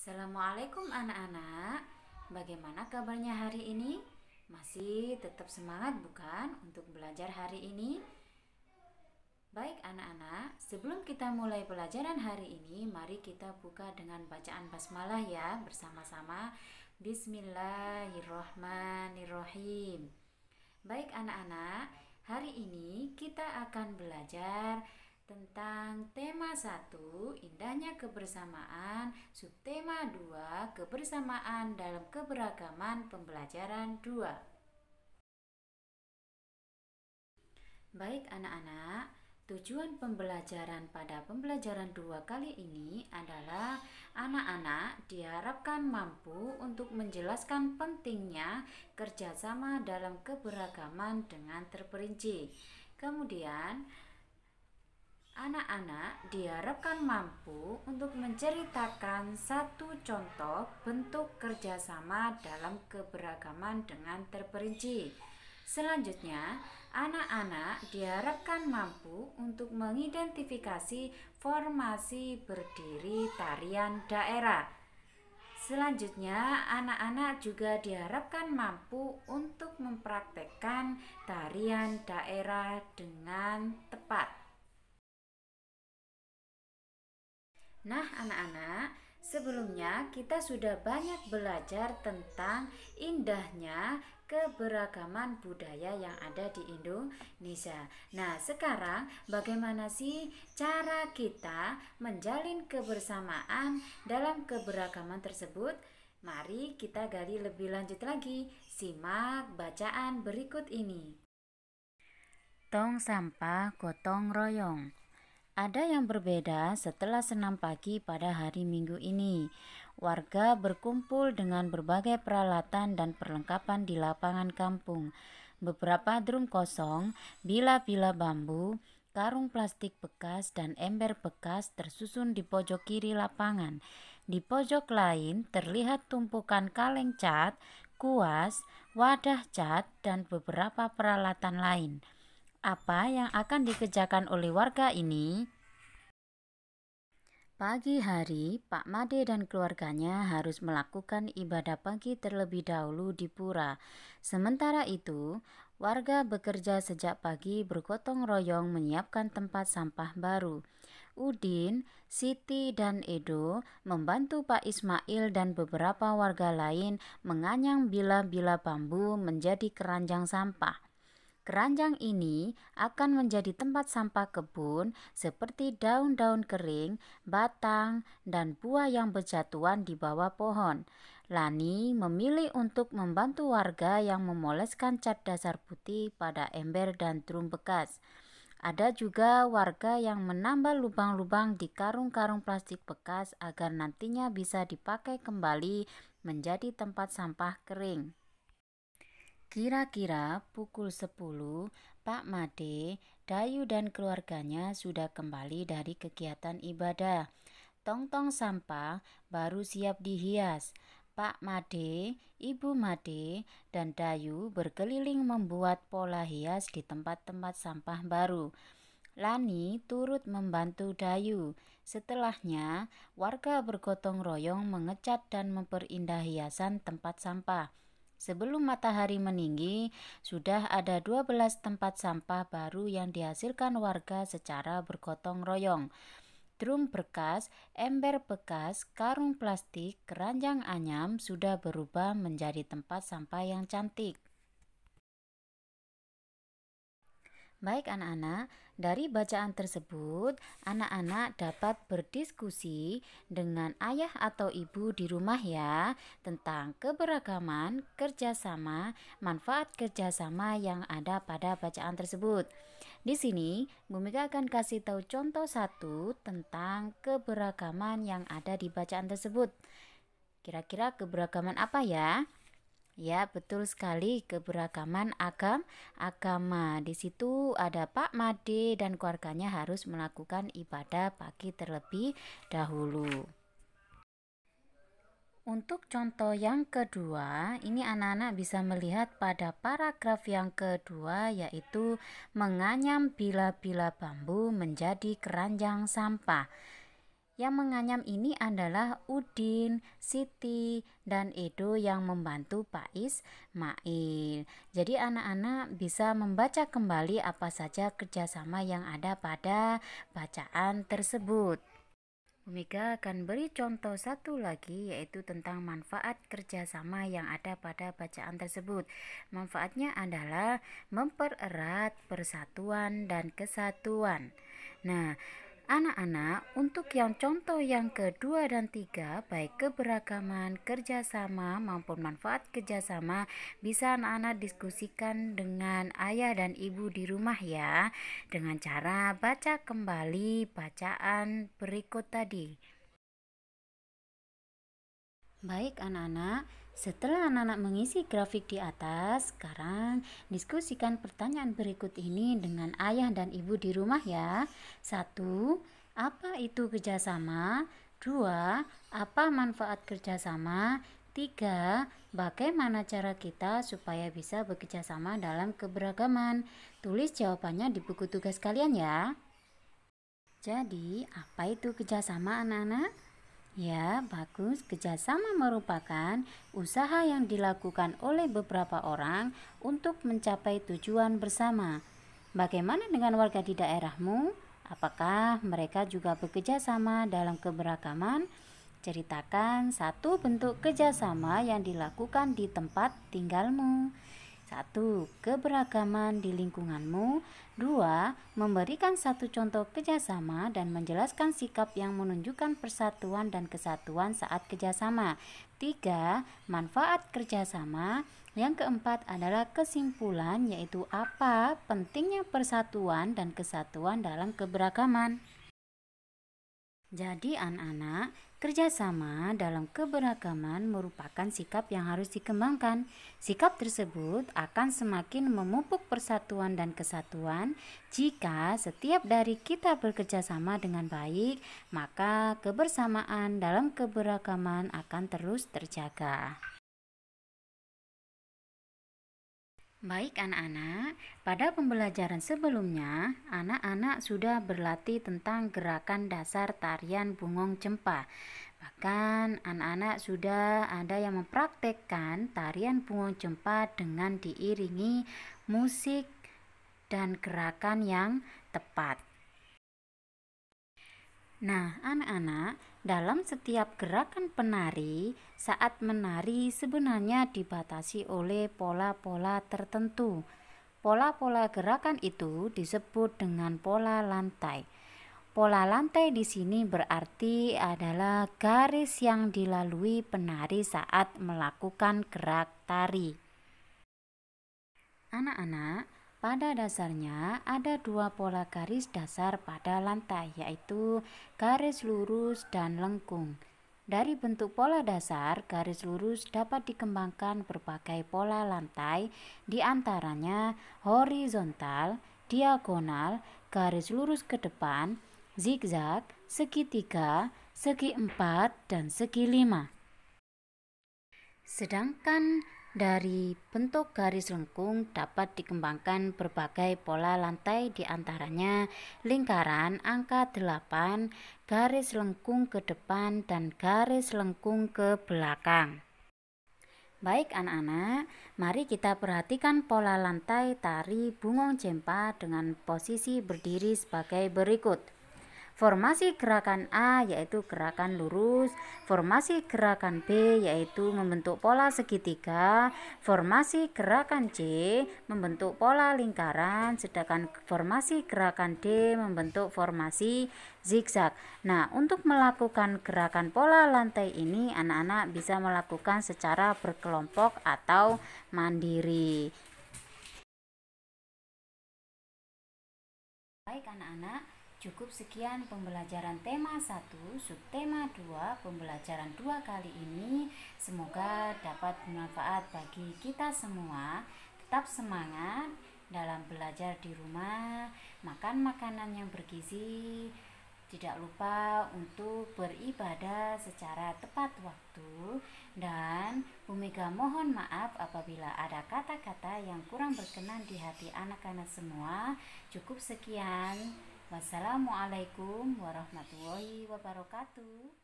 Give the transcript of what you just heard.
Assalamualaikum anak-anak. Bagaimana kabarnya hari ini? Masih tetap semangat bukan untuk belajar hari ini? Baik anak-anak, sebelum kita mulai pelajaran hari ini, mari kita buka dengan bacaan basmalah ya bersama-sama. Bismillahirrohmanirrohim. Baik anak-anak, hari ini kita akan belajar tentang tema 1, indahnya kebersamaan, subtema 2, kebersamaan dalam keberagaman pembelajaran 2. Baik anak-anak, tujuan pembelajaran pada pembelajaran 2 kali ini adalah anak-anak diharapkan mampu untuk menjelaskan pentingnya kerjasama dalam keberagaman dengan terperinci. Kemudian, anak-anak diharapkan mampu untuk menceritakan satu contoh bentuk kerjasama dalam keberagaman dengan terperinci. Selanjutnya, anak-anak diharapkan mampu untuk mengidentifikasi formasi berdiri tarian daerah. Selanjutnya, anak-anak juga diharapkan mampu untuk mempraktekkan tarian daerah dengan tepat. Nah, anak-anak, sebelumnya kita sudah banyak belajar tentang indahnya keberagaman budaya yang ada di Indonesia. Nah, sekarang bagaimana sih cara kita menjalin kebersamaan dalam keberagaman tersebut? Mari kita gali lebih lanjut lagi. Simak bacaan berikut ini. Tong sampah gotong royong. Ada yang berbeda setelah senam pagi pada hari Minggu ini. Warga berkumpul dengan berbagai peralatan dan perlengkapan di lapangan kampung. Beberapa drum kosong, bila-bila bambu, karung plastik bekas, dan ember bekas tersusun di pojok kiri lapangan. Di pojok lain terlihat tumpukan kaleng cat, kuas, wadah cat, dan beberapa peralatan lain. Apa yang akan dikerjakan oleh warga ini? Pagi hari, Pak Made dan keluarganya harus melakukan ibadah pagi terlebih dahulu di pura. Sementara itu, warga bekerja sejak pagi bergotong royong menyiapkan tempat sampah baru. Udin, Siti, dan Edo membantu Pak Ismail dan beberapa warga lain menganyang bila-bila bambu menjadi keranjang sampah. Keranjang ini akan menjadi tempat sampah kebun seperti daun-daun kering, batang, dan buah yang berjatuhan di bawah pohon. Lani memilih untuk membantu warga yang memoleskan cat dasar putih pada ember dan drum bekas. Ada juga warga yang menambah lubang-lubang di karung-karung plastik bekas agar nantinya bisa dipakai kembali menjadi tempat sampah kering. Kira-kira pukul 10, Pak Made, Dayu dan keluarganya sudah kembali dari kegiatan ibadah. Tong-tong sampah baru siap dihias. Pak Made, Ibu Made, dan Dayu berkeliling membuat pola hias di tempat-tempat sampah baru. Lani turut membantu Dayu. Setelahnya, warga bergotong royong mengecat dan memperindah hiasan tempat sampah. Sebelum matahari meninggi, sudah ada 12 tempat sampah baru yang dihasilkan warga secara bergotong royong. Drum bekas, ember bekas, karung plastik, keranjang anyam sudah berubah menjadi tempat sampah yang cantik. Baik anak-anak, dari bacaan tersebut, anak-anak dapat berdiskusi dengan ayah atau ibu di rumah ya tentang keberagaman, kerjasama, manfaat kerjasama yang ada pada bacaan tersebut. Di sini, Bu Mega akan kasih tahu contoh satu tentang keberagaman yang ada di bacaan tersebut. Kira-kira keberagaman apa ya? Ya, betul sekali, keberagaman agama. Di situ ada Pak Made dan keluarganya harus melakukan ibadah pagi terlebih dahulu. Untuk contoh yang kedua, ini anak-anak bisa melihat pada paragraf yang kedua, yaitu menganyam bila-bila bambu menjadi keranjang sampah. Yang menganyam ini adalah Udin, Siti, dan Edo yang membantu Pak Ismail. Jadi anak-anak bisa membaca kembali apa saja kerjasama yang ada pada bacaan tersebut. Bu Mega akan beri contoh satu lagi, yaitu tentang manfaat kerjasama yang ada pada bacaan tersebut. Manfaatnya adalah mempererat persatuan dan kesatuan. Nah, anak-anak, untuk yang contoh yang kedua dan tiga, baik keberagaman, kerjasama maupun manfaat kerjasama, bisa anak-anak diskusikan dengan ayah dan ibu di rumah ya, dengan cara baca kembali bacaan berikut tadi. Baik anak-anak, setelah anak-anak mengisi grafik di atas, sekarang diskusikan pertanyaan berikut ini dengan ayah dan ibu di rumah ya. 1. Apa itu kerjasama? 2. Apa manfaat kerjasama? 3. Bagaimana cara kita supaya bisa bekerjasama dalam keberagaman? Tulis jawabannya di buku tugas kalian ya. Jadi, apa itu kerjasama anak-anak? Ya, bagus. Kerjasama merupakan usaha yang dilakukan oleh beberapa orang untuk mencapai tujuan bersama. Bagaimana dengan warga di daerahmu? Apakah mereka juga bekerja sama dalam keberagaman? Ceritakan satu bentuk kerjasama yang dilakukan di tempat tinggalmu. 1. Keberagaman di lingkunganmu. 2. Memberikan satu contoh kerjasama dan menjelaskan sikap yang menunjukkan persatuan dan kesatuan saat kerjasama. 3. Manfaat kerjasama. Yang keempat adalah kesimpulan, yaitu apa pentingnya persatuan dan kesatuan dalam keberagaman. Jadi anak-anak, kerjasama dalam keberagaman merupakan sikap yang harus dikembangkan. Sikap tersebut akan semakin memupuk persatuan dan kesatuan jika setiap dari kita bekerja sama dengan baik, maka kebersamaan dalam keberagaman akan terus terjaga. Baik anak-anak, pada pembelajaran sebelumnya, anak-anak sudah berlatih tentang gerakan dasar tarian Bungong Cempa. Bahkan anak-anak sudah ada yang mempraktekkan tarian Bungong Cempa dengan diiringi musik dan gerakan yang tepat. Nah, anak-anak, dalam setiap gerakan penari, saat menari sebenarnya dibatasi oleh pola-pola tertentu. Pola-pola gerakan itu disebut dengan pola lantai. Pola lantai di sini berarti adalah garis yang dilalui penari saat melakukan gerak tari. Anak-anak, pada dasarnya ada dua pola garis dasar pada lantai, yaitu garis lurus dan lengkung. Dari bentuk pola dasar, garis lurus dapat dikembangkan berbagai pola lantai, di antaranya horizontal, diagonal, garis lurus ke depan, zigzag, segitiga, segi empat, dan segi lima. Sedangkan dari bentuk garis lengkung dapat dikembangkan berbagai pola lantai, di antaranya lingkaran, angka 8, garis lengkung ke depan, dan garis lengkung ke belakang. Baik anak-anak, mari kita perhatikan pola lantai tari Bungong Cempa dengan posisi berdiri sebagai berikut. Formasi gerakan A yaitu gerakan lurus, formasi gerakan B yaitu membentuk pola segitiga, formasi gerakan C membentuk pola lingkaran, sedangkan formasi gerakan D membentuk formasi zigzag. Nah, untuk melakukan gerakan pola lantai ini anak-anak bisa melakukan secara berkelompok atau mandiri. Baik anak-anak, cukup sekian pembelajaran tema 1, subtema 2, pembelajaran 2 kali ini. Semoga dapat bermanfaat bagi kita semua. Tetap semangat dalam belajar di rumah, makan makanan yang bergizi, tidak lupa untuk beribadah secara tepat waktu, dan Bu Mega mohon maaf apabila ada kata-kata yang kurang berkenan di hati anak-anak semua. Cukup sekian. Wassalamualaikum warahmatullahi wabarakatuh.